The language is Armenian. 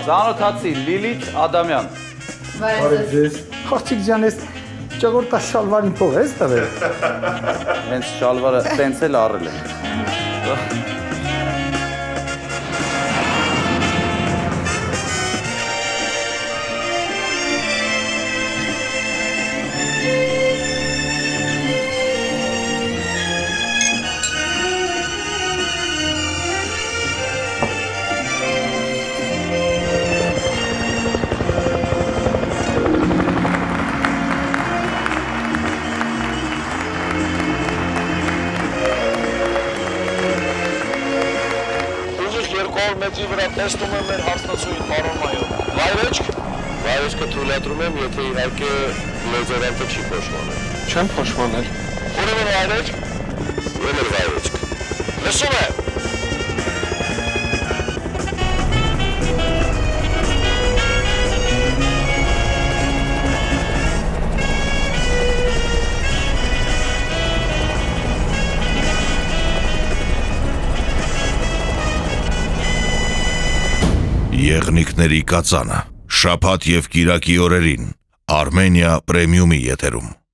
Ծանոթացի Լիլիթ Ադամյան։ Խորչիկ ջան, ես ճողորտա շալվարին փող ես տվել։ Հենց շալվարը տենց էլ առել եմ։ մետրի վրա տեսնում եմ մեր հարցնացուին պարոն մայոր։ Վայրեջք։ Վայրեջքը թույլատրում եմ, եթե իհարկե լեզերանտը չի փոշմանել։ Չեմ փոշմանել։ Ուրեմն վայրեջք։ Ուրեմն վայրեջք։ Լսում եմ։ Եղնիկների կածանը, շաբաթ և կիրակի օրերին, Արմենիա պրեմիումի եթերում։